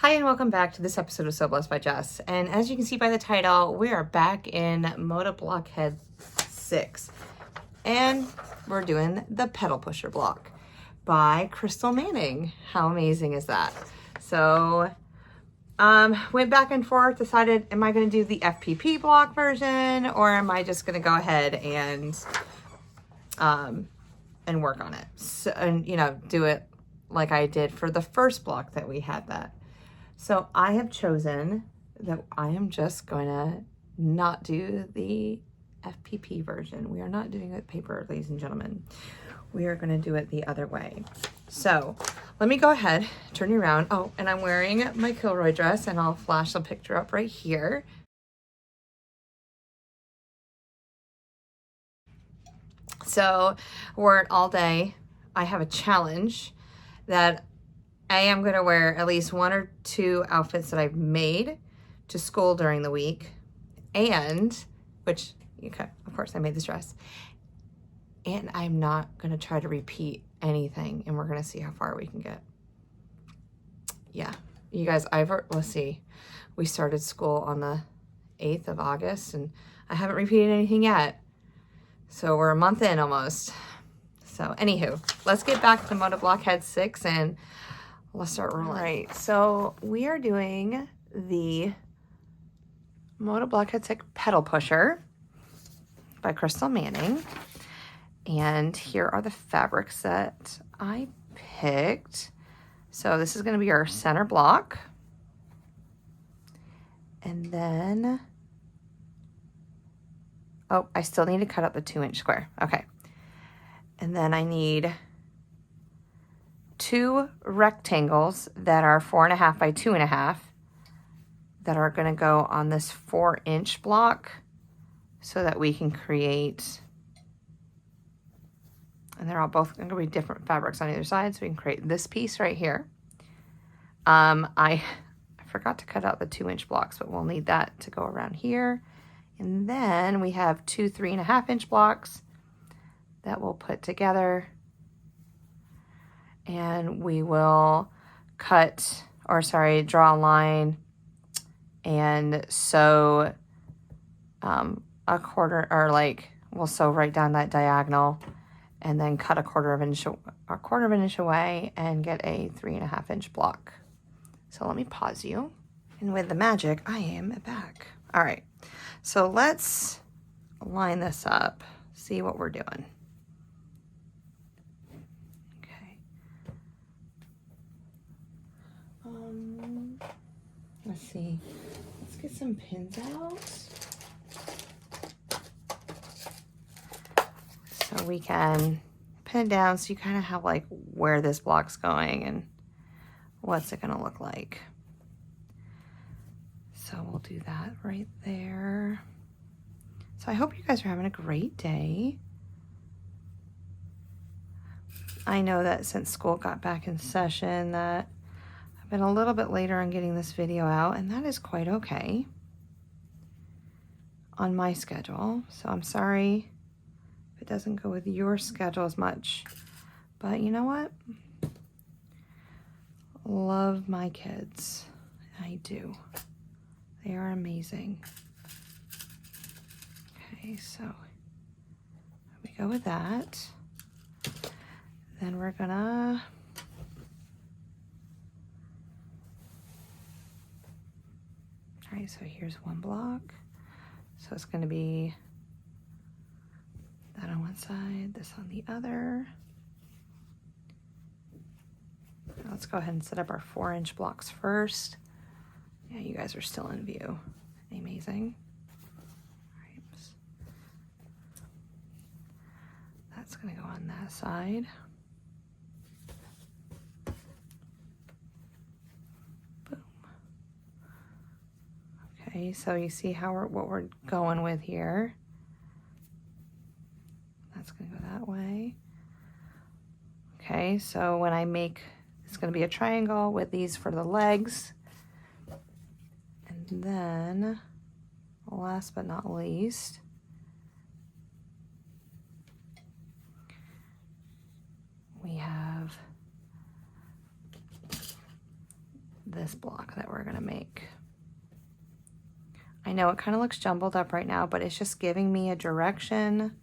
Hi and welcome back to this episode of So Blessed by Jess. And as you can see by the title, we are back in Moda Blockhead 6. And we're doing the Petal Pusher block by Crystal Manning. How amazing is that? So, went back and forth, decided, am I going to do the FPP block version or am I just going to go ahead and work on it? So, and, do it like I did for the first block that we had that. So I have chosen that I am just going to not do the FPP version. We are not doing it with paper, ladies and gentlemen. We are going to do it the other way. So let me go ahead, turn you around. Oh, and I'm wearing my Kilroy dress and I'll flash the picture up right here. So wore it all day. I have a challenge that I am going to wear at least one or two outfits that I've made to school during the week, and which, okay, of course I made this dress, and I'm not going to try to repeat anything, and we're going to see how far we can get. Yeah, you guys, let's see, we started school on the 8th of August, and I haven't repeated anything yet, so we're a month in almost. So anywho, let's get back to Moda Blockhead 6 and let's start rolling. All right, so we are doing the Moda Blockhead 6 Petal Pusher by Crystal Manning. And here are the fabrics that I picked. So this is going to be our center block. And then, oh, I still need to cut out the 2-inch square. Okay. And then I need 2 rectangles that are 4.5 by 2.5 that are going to go on this 4-inch block so that we can create, and they're all both going to be different fabrics on either side, so we can create this piece right here. I forgot to cut out the 2-inch blocks, but we'll need that to go around here. And then we have 2 3.5-inch blocks that we'll put together. And we will draw a line and sew a quarter, or like we'll sew right down that diagonal and then cut a quarter of an inch away and get a 3.5-inch block. So let me pause you. And with the magic, I am back. All right, so let's line this up, see what we're doing. Let's see, let's get some pins out so we can pin it down so you kind of have like where this block's going and what's it gonna look like. So we'll do that right there. So I hope you guys are having a great day. I know that since school got back in session that been a little bit later on getting this video out, and that is quite okay on my schedule. So I'm sorry if it doesn't go with your schedule as much, but you know what? Love my kids. I do. They are amazing. Okay, so we go with that. Then we're gonna all right, so here's one block. So it's going to be that on one side, this on the other. Now let's go ahead and set up our 4-inch blocks first. Yeah, you guys are still in view. Amazing. All right. That's going to go on that side. Okay, so you see what we're going with here. That's going to go that way. Okay, so when I make, it's going to be a triangle with these for the legs. And then, last but not least, we have this block that we're gonna make. I know it kind of looks jumbled up right now, but it's just giving me a direction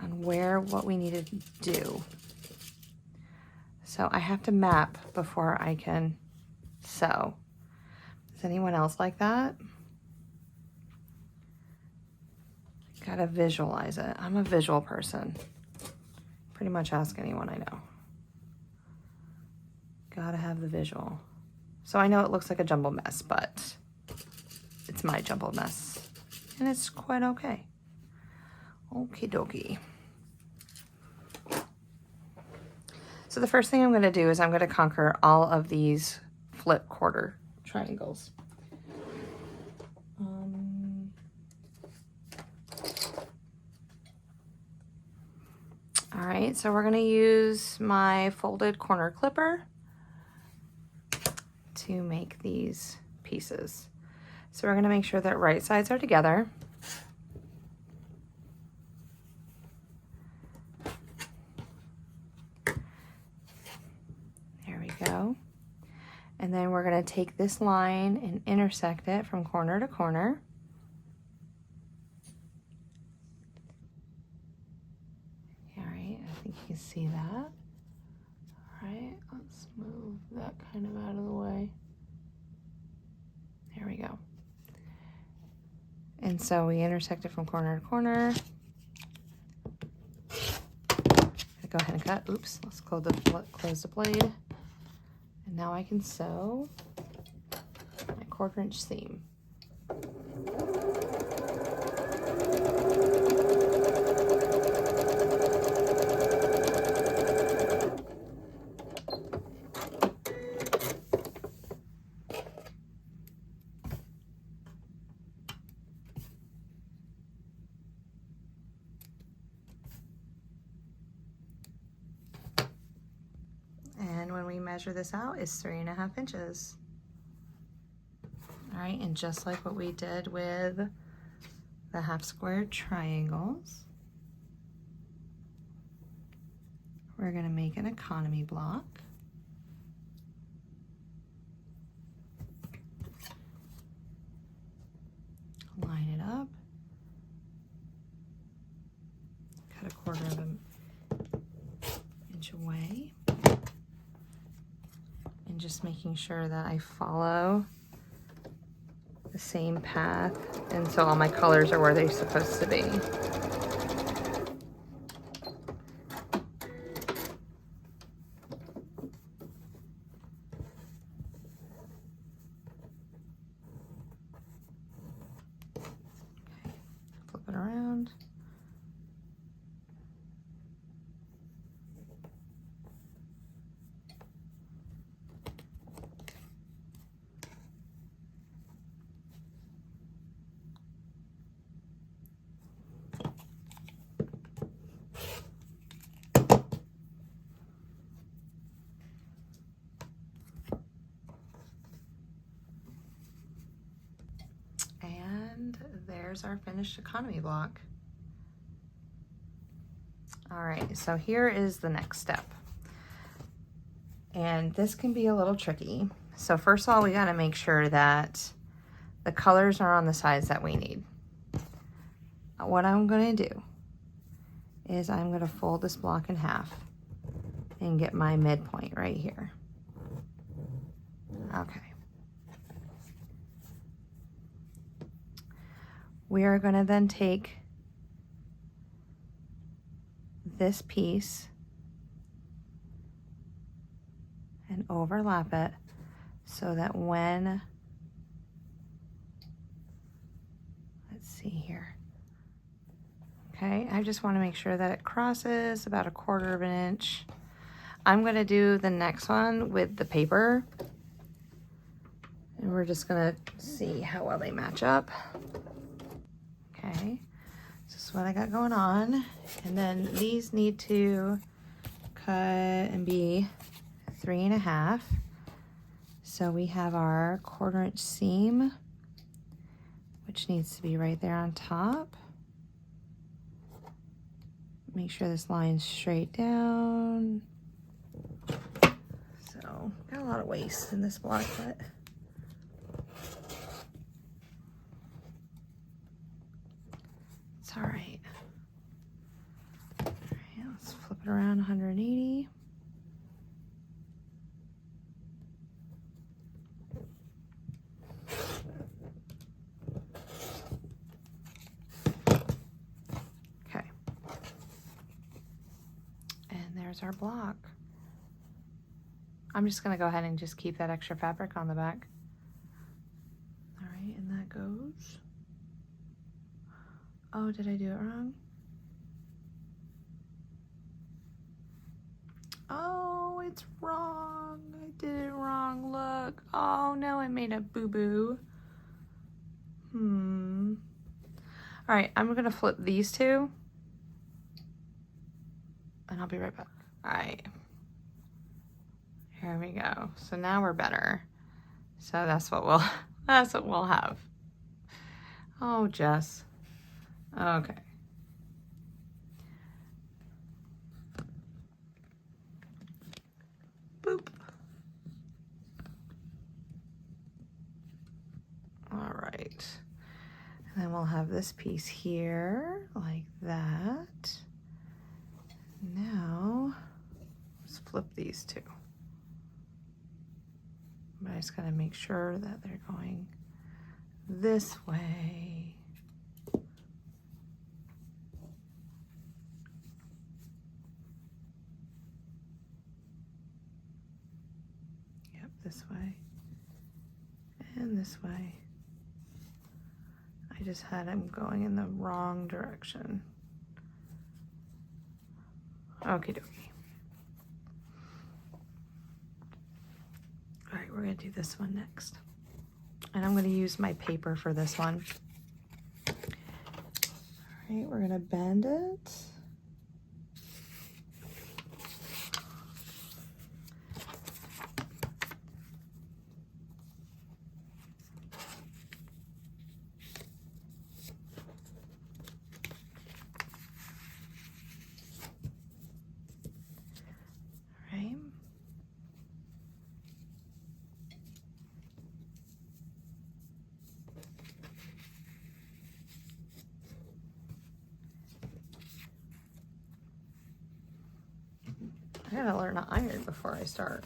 on what we need to do. So I have to map before I can sew. Is anyone else like that? Gotta visualize it. I'm a visual person. Pretty much ask anyone I know. Gotta have the visual. So I know it looks like a jumbled mess, but it's my jumbled mess. And it's quite okay. Okie dokie. So the first thing I'm gonna do is I'm gonna conquer all of these flip quarter triangles. All right, so we're gonna use my folded corner clipper to make these pieces. So we're gonna make sure that right sides are together. There we go. And then we're gonna take this line and intersect it from corner to corner. I think you can see that. All right, let's move that kind of out of the way. There we go. And so we intersect it from corner to corner. Go ahead and cut. Oops, let's close the blade. And now I can sew my 1/4 inch seam. And when we measure this out, it's 3.5 inches. All right, and just like what we did with the half square triangles, we're gonna make an economy block. Line it up. Cut 1/4 of an inch away. And just making sure that I follow the same path, and so all my colors are where they're supposed to be. Okay, flip it around. And there's our finished economy block. All right, so here is the next step. And this can be a little tricky. So first of all, we gotta make sure that the colors are on the sides that we need. What I'm gonna do is I'm gonna fold this block in half and get my midpoint right here. Okay. We are gonna then take this piece and overlap it so that when, let's see here. Okay, I just want to make sure that it crosses about 1/4 of an inch. I'm going to do the next one with the paper, and we're just going to see how well they match up. Okay, this is what I got going on. And then these need to cut and be 3.5. So we have our 1/4 inch seam, which needs to be right there on top. Make sure this line's straight down. So know. Got a lot of waste in this block, but it's all right. All right, let's flip it around 180. Okay. And there's our block. I'm just gonna go ahead and just keep that extra fabric on the back. All right, and that goes. Oh, did I do it wrong? Oh, it's wrong. I did it wrong, look. Oh no, I made a boo-boo. All right, I'm gonna flip these two and I'll be right back. All right. Here we go. So now we're better. So that's what we'll have. Oh, Jess. Okay. Boop. All right. And then we'll have this piece here like that. Now, let's flip these two. But I just gotta make sure that they're going this way. Yep, this way and this way. I just had them going in the wrong direction. Okie dokie. All right, we're gonna do this one next. And I'm gonna use my paper for this one. All right, we're gonna bend it. I gotta learn to iron before I start.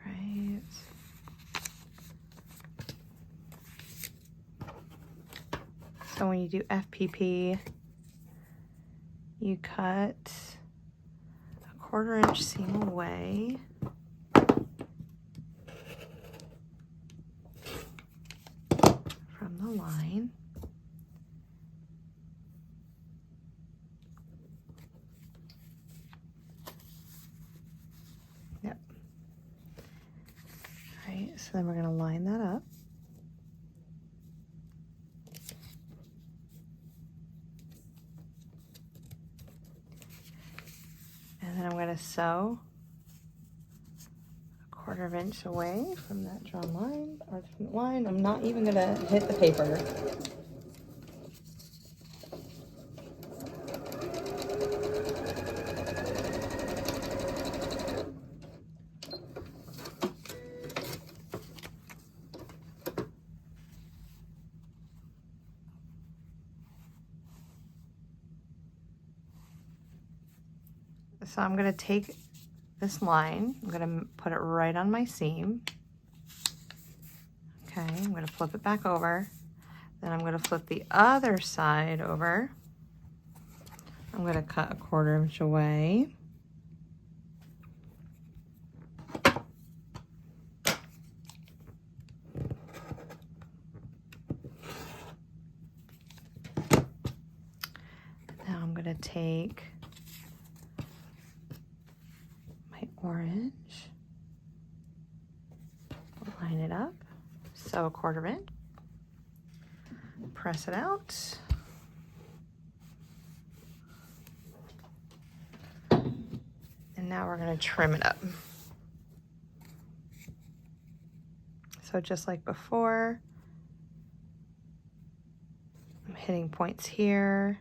Right. So when you do FPP, you cut a 1/4 inch seam away. The line. Yep. All right, so then we're going to line that up. And then I'm going to sew a 1/4 inch away from that drawn line, or from the line. I'm not even going to hit the paper. So I'm going to take this line, I'm going to put it right on my seam. Okay, I'm going to flip it back over. Then I'm going to flip the other side over. I'm going to cut a 1/4 inch away. Now I'm going to take orange, line it up, sew a 1/4 inch, press it out, and now we're going to trim it up. So So just like before, I'm hitting points here,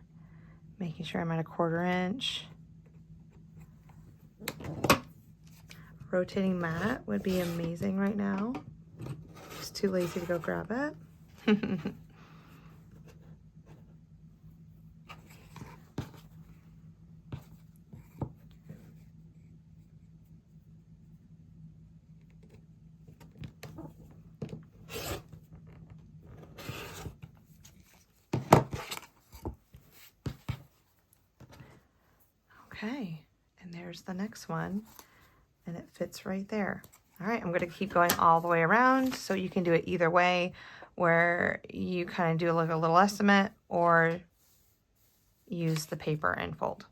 making sure I'm at a 1/4 inch. Rotating mat would be amazing right now. Just too lazy to go grab it. Okay, and there's the next one, and it fits right there. All right, I'm going to keep going all the way around, so you can do it either way, where you kind of do like a little estimate or use the paper and fold.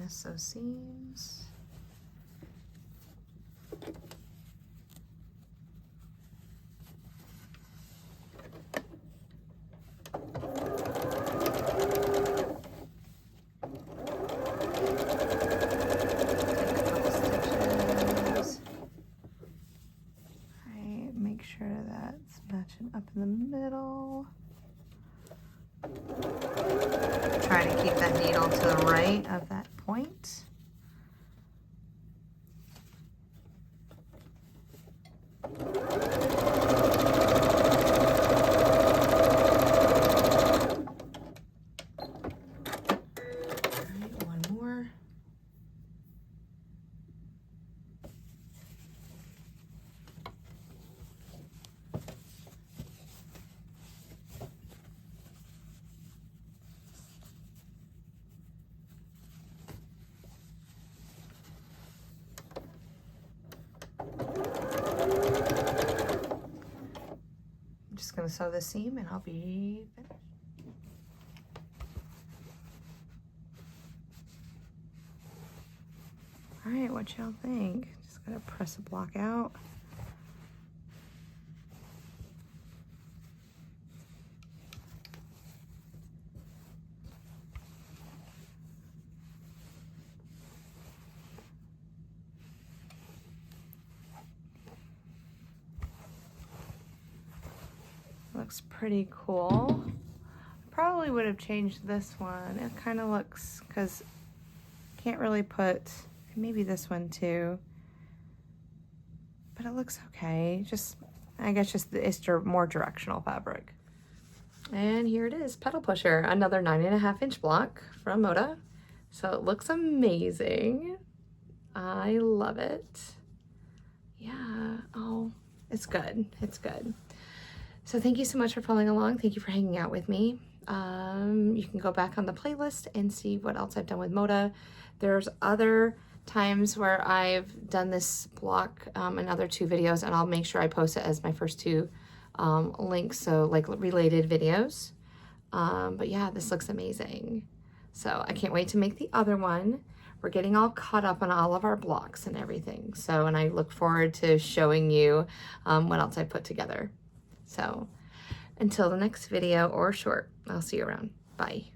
So seams. Alright, make sure that's matching up in the middle. Try to keep that needle to the right of that point. Alright, one more. Just gonna sew the seam and I'll be finished. All right, what y'all think? Just gotta press a block out. Looks pretty cool. Probably would have changed this one. It kind of looks, because can't really put, maybe this one too, but it looks okay. Just, I guess just it's more directional fabric. And here it is, Petal Pusher, another 9.5 inch block from Moda. So it looks amazing. I love it. Yeah, oh, it's good, it's good. So thank you so much for following along. Thank you for hanging out with me. You can go back on the playlist and see what else I've done with Moda. There's other times where I've done this block in other 2 videos, and I'll make sure I post it as my first 2 links, so like related videos. But yeah, this looks amazing. So I can't wait to make the other one. We're getting all caught up on all of our blocks and everything. So, and I look forward to showing you what else I put together. So until the next video or short, I'll see you around. Bye.